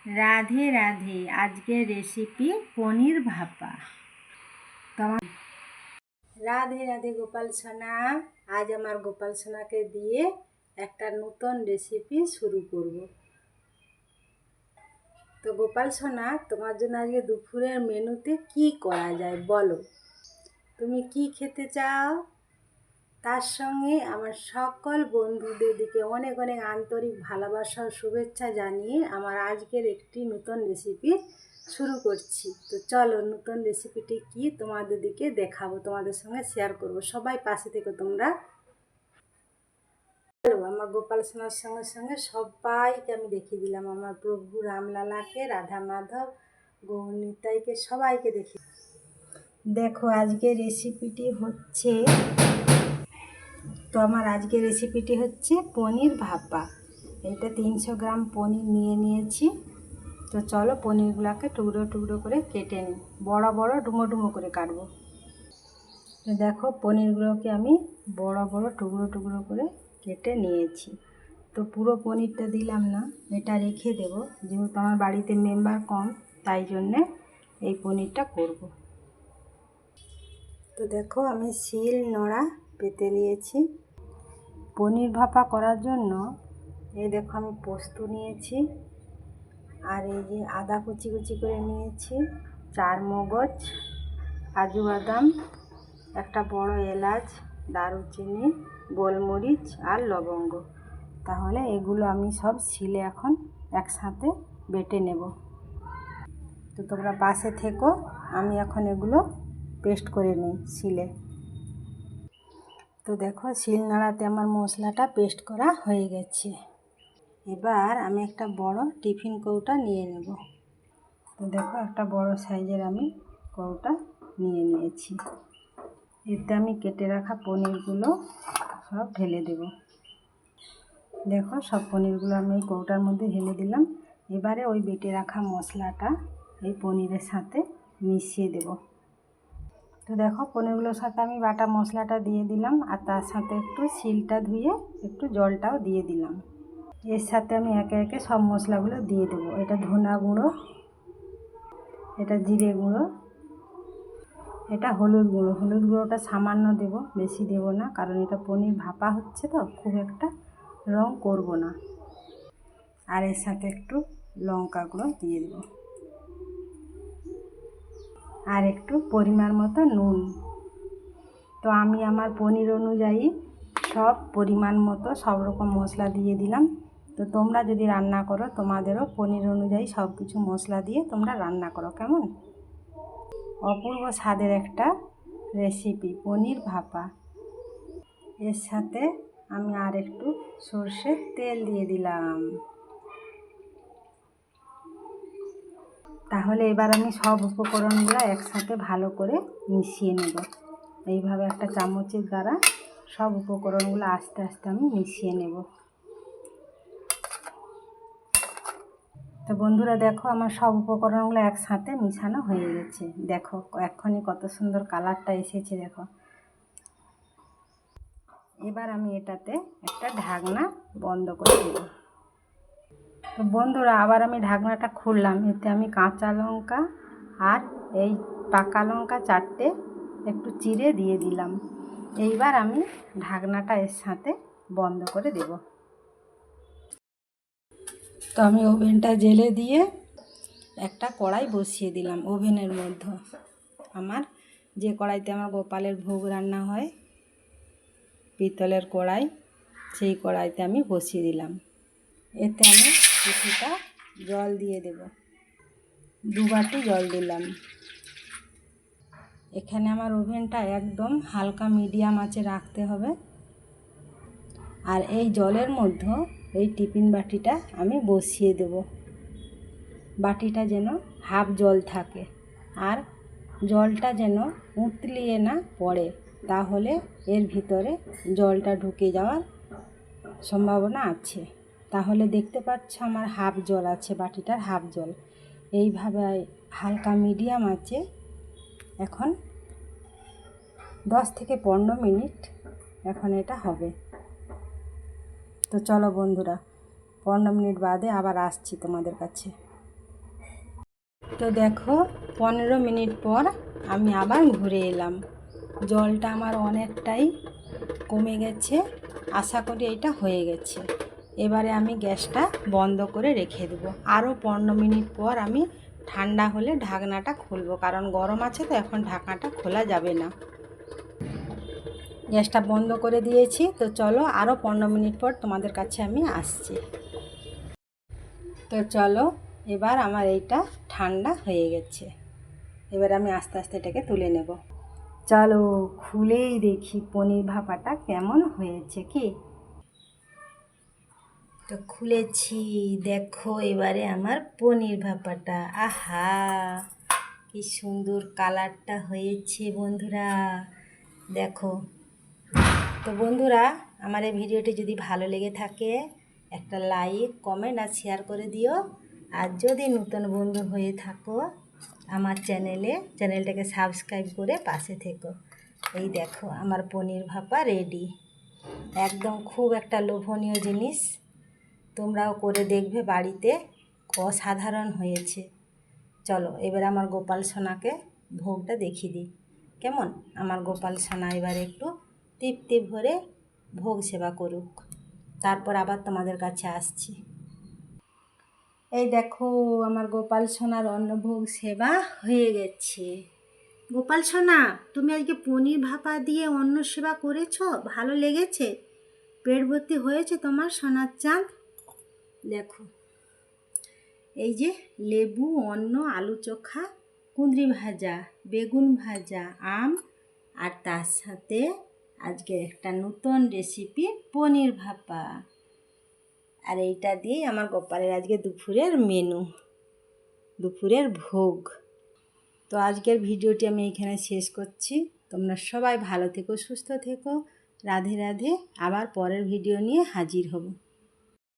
রাধে রাধে। আজকের রেসিপি পনির ভাপা। রাধে রাধে গোপাল সোনা। আজ আমার গোপাল সোনাকে দিয়ে একটা নতুন রেসিপি শুরু করব। তো গোপাল সোনা, তোমার জন্য আজকে দুপুরের মেনুতে কি করা যায় বলো। তুমি কি খেতে চাও? তার সঙ্গে আমার সকল বন্ধুদের দিকে অনেক অনেক আন্তরিক ভালোবাসা ও শুভেচ্ছা জানিয়ে আমার আজকের একটি নতুন রেসিপি শুরু করছি। তো চলো, নতুন রেসিপিটি কি তোমাদের দিকে দেখাবো, তোমাদের সঙ্গে শেয়ার করব। সবাই পাশে থেকে তোমরা। আমার গোপাল সোনার সঙ্গে সঙ্গে সবাইকে আমি দেখিয়ে দিলাম, আমার প্রভু রামলালাকে, রাধা মাধব, গৌরনিতাইকে, সবাইকে দেখি। দেখো, আজকের রেসিপিটি হচ্ছে আমার আজকের রেসিপিটি হচ্ছে পনির ভাপা। এটা 300 গ্রাম পনির নিয়েছি। তো চলো, পনিরগুলোকে টুকরো টুকরো করে কেটে নিই। বড় বড় ডুমো ডুমো করে কাটবো। তো দেখো, পনিরগুলোকে আমি বড় বড় টুকরো টুকরো করে কেটে নিয়েছি। তো পুরো পনিরটা দিলাম না, এটা রেখে দেবো, যেহেতু আমার বাড়িতে মেম্বার কম, তাই জন্যে এই পনিরটা করব। তো দেখো, আমি শিল নোড়া পেতে নিয়েছি। পনির ভাপা করার জন্য এই দেখো, আমি পোস্ত নিয়েছি, আর এই যে আদা কুচি কুচি করে নিয়েছি, 4 মগজ, কাজু বাদাম, একটা বড় এলাচ, দারুচিনি, গোলমরিচ আর লবঙ্গ। তাহলে এগুলো আমি সব শিলে এখন একসাথে বেটে নেব। তো তোমরা পাশে থেকো, আমি এখন এগুলো পেস্ট করে নিই শিলে। তো দেখো, শিল নোড়াতে আমার মশলাটা পেস্ট করা হয়ে গেছে। এবার আমি একটা বড় টিফিন কৌটা নিয়ে নেব। তো দেখো, একটা বড় সাইজের আমি কৌটা নিয়ে নিয়েছি। এতে আমি কেটে রাখা পনিরগুলো সব ঢেলে দেব। দেখো, সব পনিরগুলো আমি এই কৌটার মধ্যে ঢেলে দিলাম। এবারে ওই বেটে রাখা মশলাটা এই পনিরের সাথে মিশিয়ে দেব। তো দেখো, পনিরগুলোর সাথে আমি বাটা মশলাটা দিয়ে দিলাম, আর তার সাথে একটু শিলটা ধুয়ে একটু জলটাও দিয়ে দিলাম। এর সাথে আমি একে একে সব মশলাগুলো দিয়ে দেবো। এটা ধনা গুঁড়ো, এটা জিরে গুঁড়ো, এটা হলুদ গুঁড়ো। হলুদ গুঁড়োটা সামান্য দেব, বেশি দেব না, কারণ এটা পনির ভাপা হচ্ছে তো খুব একটা রং করব না। আর এর সাথে একটু লঙ্কা গুঁড়ো দিয়ে দেব, আর একটু পরিমাণ মতো নুন। তো আমি আমার পনির অনুযায়ী সব পরিমাণ মতো সব রকম মশলা দিয়ে দিলাম। তো তোমরা যদি রান্না করো, তোমাদেরও পনির অনুযায়ী সব কিছু মশলা দিয়ে তোমরা রান্না করো, কেমন? অপূর্ব স্বাদের একটা রেসিপি পনির ভাপা। এর সাথে আমি আর একটু সর্ষের তেল দিয়ে দিলাম। তাহলে এবার আমি সব উপকরণগুলো একসাথে ভালো করে মিশিয়ে নেব। এইভাবে একটা চামচের দ্বারা সব উপকরণগুলো আস্তে আস্তে আমি মিশিয়ে নেব। তো বন্ধুরা দেখো, আমার সব উপকরণগুলো একসাথে মিশানো হয়ে গেছে। দেখো, এক্ষুনি কত সুন্দর কালারটা এসেছে, দেখো। এবার আমি এটাতে একটা ঢাকনা বন্ধ করে দেব। তো বন্ধুরা, আবার আমি ঢাকনাটা খুললাম। এতে আমি কাঁচা লঙ্কা আর এই পাকা লঙ্কা 4টে একটু চিড়ে দিয়ে দিলাম। এইবার আমি ঢাকনাটা এর সাথে বন্ধ করে দেব। তো আমি ওভেনটা জ্বেলে দিয়ে একটা কড়াই বসিয়ে দিলাম ওভেনের মধ্যে। আমার যে কড়াইতে আমার গোপালের ভোগ রান্না হয়, পিতলের কড়াই, সেই কড়াইতে আমি বসিয়ে দিলাম। এতে আমি কিছুটা জল দিয়ে দেব, 2 বাটি জল দিলাম। এখানে আমার ওভেনটা একদম হালকা মিডিয়াম আঁচে রাখতে হবে। আর এই জলের মধ্যে এই টিফিন বাটিটা আমি বসিয়ে দেব। বাটিটা যেন হাফ জল থাকে, আর জলটা যেন উতলিয়ে না পড়ে, তাহলে এর ভিতরে জলটা ঢুকে যাওয়ার সম্ভাবনা আছে। তাহলে দেখতে পাচ্ছ আমার হাফ জল আছে, বাটিটার হাফ জল। এইভাবে হালকা মিডিয়াম আছে এখন 10 থেকে 15 মিনিট এখন এটা হবে। তো চলো বন্ধুরা, 15 মিনিট বাদে আবার আসছি তোমাদের কাছে। তো দেখো 15 মিনিট পর আমি আবার ঘুরে এলাম। জলটা আমার অনেকটাই কমে গেছে, আশা করি এটা হয়ে গেছে। এবারে আমি গ্যাসটা বন্ধ করে রেখে দেবো। আরও 15 মিনিট পর আমি ঠান্ডা হলে ঢাকনাটা খুলবো, কারণ গরম আছে তো এখন ঢাকনাটা খোলা যাবে না। গ্যাসটা বন্ধ করে দিয়েছি, তো চলো আরও 15 মিনিট পর তোমাদের কাছে আমি আসছি। তো চলো, এবার আমার এইটা ঠান্ডা হয়ে গেছে। এবার আমি আস্তে আস্তে এটাকে তুলে নেব। চলো খুলেই দেখি পনির ভাপাটা কেমন হয়েছে। কি তো খুলেছি, দেখো এবারে আমার পনির ভাপাটা। আহা, কি সুন্দর কালারটা হয়েছে বন্ধুরা, দেখো। তো বন্ধুরা, আমার এই ভিডিওটি যদি ভালো লেগে থাকে একটা লাইক, কমেন্ট আর শেয়ার করে দিও। আর যদি নতুন বন্ধু হয়ে থাকো আমার চ্যানেলটাকে সাবস্ক্রাইব করে পাশে থেকো। এই দেখো আমার পনির ভাপা রেডি। একদম খুব একটা লোভনীয় জিনিস, তোমরাও করে দেখবে বাড়িতে, অসাধারণ হয়েছে। চলো এবার আমার গোপাল সোনাকে ভোগটা দেখিয়ে দিই। কেমন আমার গোপাল সোনা এবার একটু তৃপ্তি ভরে ভোগ সেবা করুক, তারপর আবার তোমাদের কাছে আসছি। এই দেখো আমার গোপাল সোনার অন্নভোগ সেবা হয়ে গেছে। গোপাল সোনা, তুমি আজকে পনির ভাপা দিয়ে অন্ন সেবা করেছো, ভালো লেগেছে? পেট ভর্তি হয়েছে তোমার সোনার চাঁদ? দেখো এই যে লেবু, অন্ন, আলু চোখা, কুঁদরি ভাজা, বেগুন ভাজা, আম, আর তার সাথে আজকে একটা নতুন রেসিপি পনির ভাপা। আর এইটা দিয়েই আমার গোপালের আজকে দুপুরের মেনু, দুপুরের ভোগ। তো আজকের ভিডিওটি আমি এখানে শেষ করছি। তোমরা সবাই ভালো থেকো, সুস্থ থেকো। রাধে রাধে। আবার পরের ভিডিও নিয়ে হাজির হব।